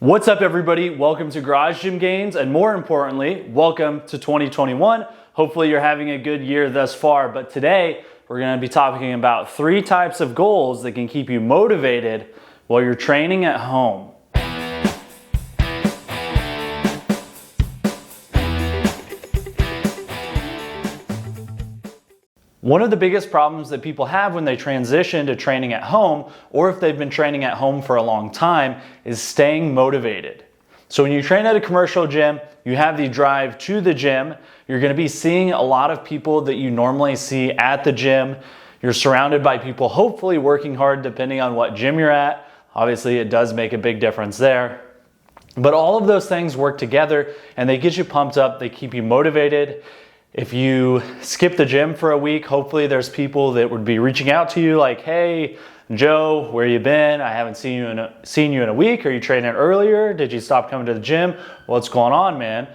What's up, everybody? Welcome to Garage Gym Gains, and more importantly, welcome to 2021. Hopefully you're having a good year thus far, but today we're going to be talking about 3 types of goals that can keep you motivated while you're training at home. One of the biggest problems that people have when they transition to training at home, or if they've been training at home for a long time, is staying motivated. So when you train at a commercial gym, you have the drive to the gym. You're going to be seeing a lot of people that you normally see at the gym. You're surrounded by people hopefully working hard depending on what gym you're at. Obviously, it does make a big difference there. But all of those things work together and they get you pumped up. They keep you motivated. If you skip the gym for a week, hopefully there's people that would be reaching out to you like, hey, Joe, where you been? I haven't seen you in a week. Are you training earlier? Did you stop coming to the gym? What's going on, man?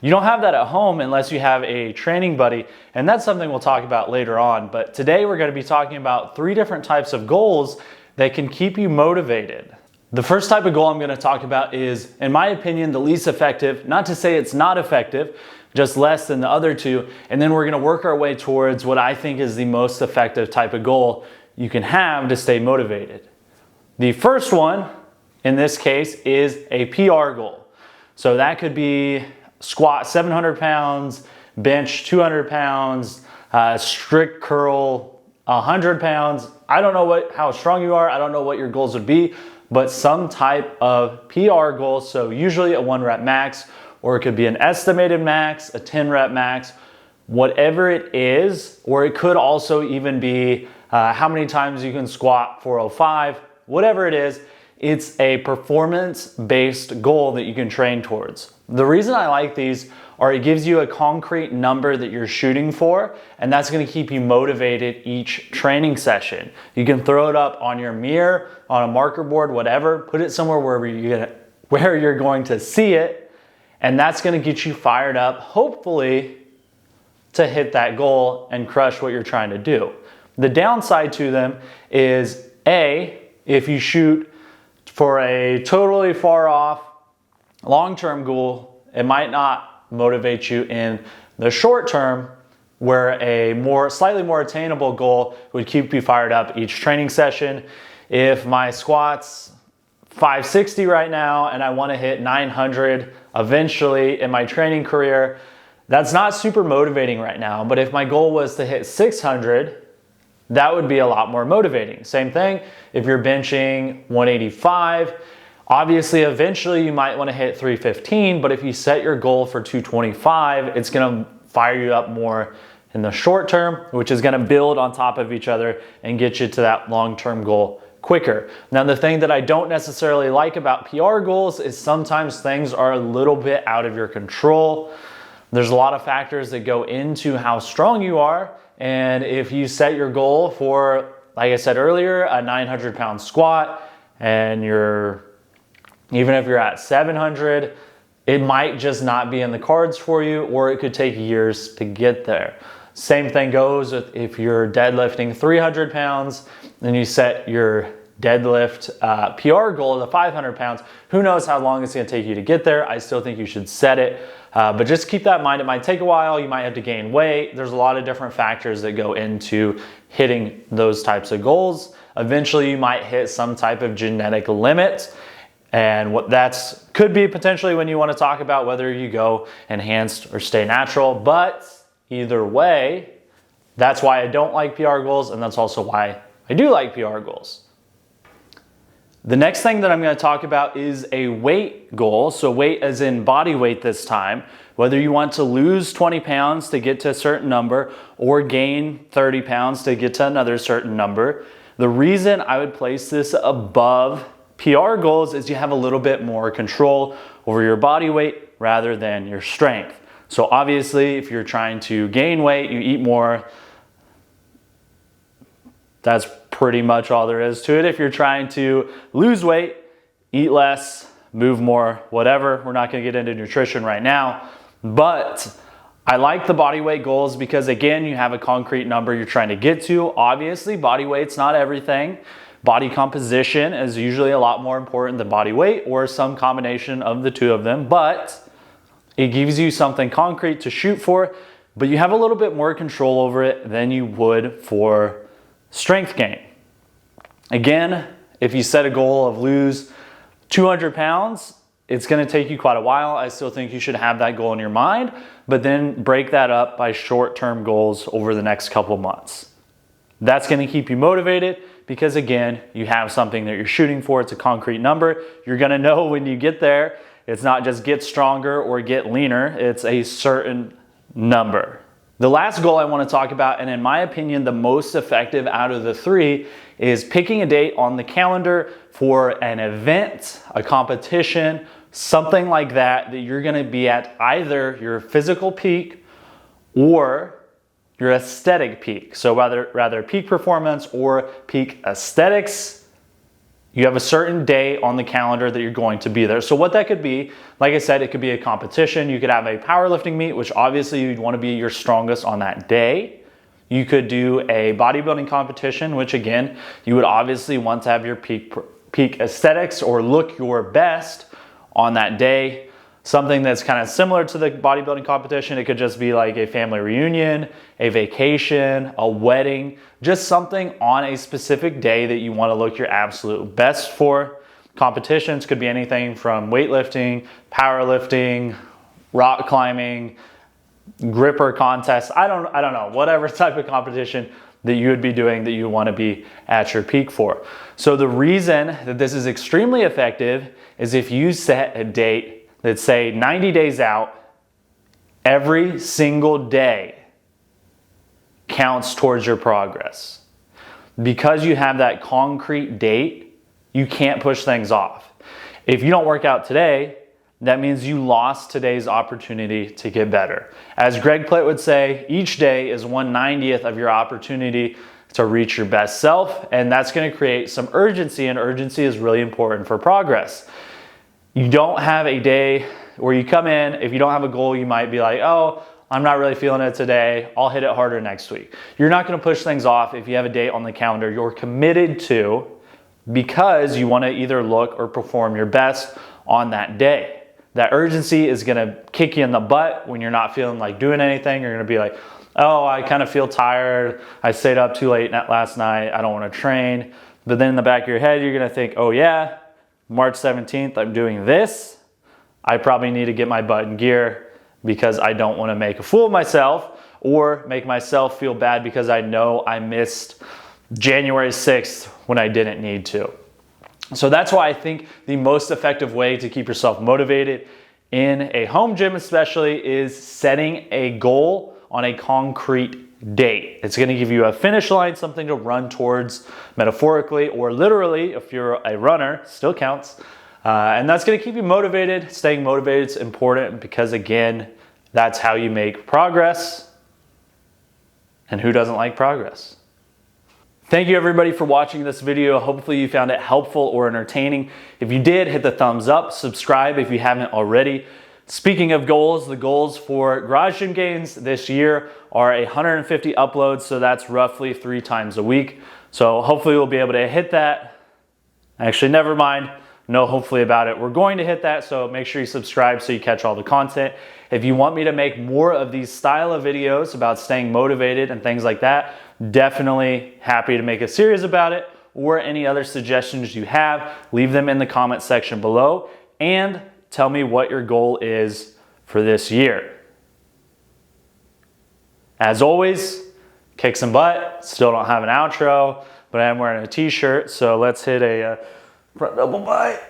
You don't have that at home unless you have a training buddy, and that's something we'll talk about later on. But today we're going to be talking about 3 different types of goals that can keep you motivated. The first type of goal I'm going to talk about is, in my opinion, the least effective. Not to say it's not effective, just less than the other 2. And then we're going to work our way towards what I think is the most effective type of goal you can have to stay motivated. The first one, in this case, is a PR goal. So that could be squat 700 pounds, bench 200 pounds, strict curl 100 pounds. I don't know how strong you are. I don't know what your goals would be, but some type of PR goal. So usually a 1 rep max, or it could be an estimated max, a 10 rep max, whatever it is, or it could also even be how many times you can squat 405, whatever it is, it's a performance-based goal that you can train towards. The reason I like these are it gives you a concrete number that you're shooting for, and that's gonna keep you motivated each training session. You can throw it up on your mirror, on a marker board, whatever, put it somewhere where you're going to see it, and that's going to get you fired up, hopefully, to hit that goal and crush what you're trying to do. The downside to them is, A, if you shoot for a totally far off long-term goal, it might not motivate you in the short term, where a slightly more attainable goal would keep you fired up each training session. If my squat's 560 right now and I want to hit 900 eventually in my training career, that's not super motivating right now. But if my goal was to hit 600, that would be a lot more motivating. Same thing if you're benching 185. Obviously, eventually you might want to hit 315, but if you set your goal for 225, it's going to fire you up more in the short term, which is going to build on top of each other and get you to that long-term goal quicker. Now, the thing that I don't necessarily like about PR goals is sometimes things are a little bit out of your control. There's a lot of factors that go into how strong you are. And if you set your goal for, like I said earlier, a 900 pound squat, and even if you're at 700, it might just not be in the cards for you, or it could take years to get there. Same thing goes with if you're deadlifting 300 pounds and you set your deadlift PR goal to 500 pounds. Who knows how long it's going to take you to get there? I still think you should set it, but just keep that in mind. It might take a while. You might have to gain weight. There's a lot of different factors that go into hitting those types of goals. Eventually, you might hit some type of genetic limit. And what that's could be potentially when you want to talk about whether you go enhanced or stay natural. But either way, that's why I don't like PR goals, and that's also why I do like PR goals. The next thing that I'm going to talk about is a weight goal. So weight as in body weight this time. Whether you want to lose 20 pounds to get to a certain number or gain 30 pounds to get to another certain number. The reason I would place this above PR goals is you have a little bit more control over your body weight rather than your strength. So obviously, if you're trying to gain weight, you eat more. That's pretty much all there is to it. If you're trying to lose weight, eat less, move more, whatever. We're not going to get into nutrition right now, but I like the body weight goals because, again, you have a concrete number you're trying to get to. Obviously, body weight's not everything, Body composition is usually a lot more important than body weight, or some combination of the two of them, but it gives you something concrete to shoot for, but you have a little bit more control over it than you would for strength gain. Again, if you set a goal of lose 200 pounds, it's going to take you quite a while. I still think you should have that goal in your mind, but then break that up by short-term goals over the next couple months. That's going to keep you motivated because, again, you have something that you're shooting for. It's a concrete number. You're going to know when you get there. It's not just get stronger or get leaner. It's a certain number. The last goal I want to talk about, and in my opinion, the most effective out of the three, is picking a date on the calendar for an event, a competition, something like that, that you're going to be at either your physical peak or your aesthetic peak. So rather peak performance or peak aesthetics. You have a certain day on the calendar that you're going to be there. So what that could be, like I said, it could be a competition. You could have a powerlifting meet, which obviously you'd want to be your strongest on that day. You could do a bodybuilding competition, which again, you would obviously want to have your peak aesthetics or look your best on that day. Something that's kind of similar to the bodybuilding competition, it could just be like a family reunion, a vacation, a wedding, just something on a specific day that you want to look your absolute best for. Competitions could be anything from weightlifting, powerlifting, rock climbing, gripper contests. I don't know, whatever type of competition that you would be doing that you want to be at your peak for. So the reason that this is extremely effective is if you set a date that's, say, 90 days out, every single day counts towards your progress. Because you have that concrete date, you can't push things off. If you don't work out today, that means you lost today's opportunity to get better. As Greg Plitt would say, each day is 1/90th of your opportunity to reach your best self, and that's going to create some urgency, and urgency is really important for progress. You don't have a day where you come in, if you don't have a goal, you might be like, oh, I'm not really feeling it today, I'll hit it harder next week. You're not going to push things off if you have a date on the calendar you're committed to, because you want to either look or perform your best on that day. That urgency is going to kick you in the butt when you're not feeling like doing anything. You're going to be like, oh, I kind of feel tired, I stayed up too late last night, I don't want to train. But then in the back of your head, you're going to think, oh yeah, March 17th, I'm doing this. I probably need to get my butt in gear because I don't want to make a fool of myself or make myself feel bad because I know I missed January 6th when I didn't need to. So that's why I think the most effective way to keep yourself motivated in a home gym especially is setting a goal on a concrete date. It's going to give you a finish line, something to run towards metaphorically or literally. If you're a runner, still counts. And that's going to keep you motivated. Staying motivated is important because, again, that's how you make progress. And who doesn't like progress? Thank you everybody for watching this video. Hopefully you found it helpful or entertaining. If you did, hit the thumbs up, subscribe if you haven't already. Speaking of goals, the goals for Garage Gym Gains this year are 150 uploads, so that's roughly 3 times a week. So hopefully we'll be able to hit that. Actually, never mind. No hopefully about it. We're going to hit that, so make sure you subscribe so you catch all the content. If you want me to make more of these style of videos about staying motivated and things like that, definitely happy to make a series about it, or any other suggestions you have, leave them in the comment section below, and tell me what your goal is for this year. As always, kick some butt. Still don't have an outro, but I am wearing a t-shirt, so let's hit a front double bite.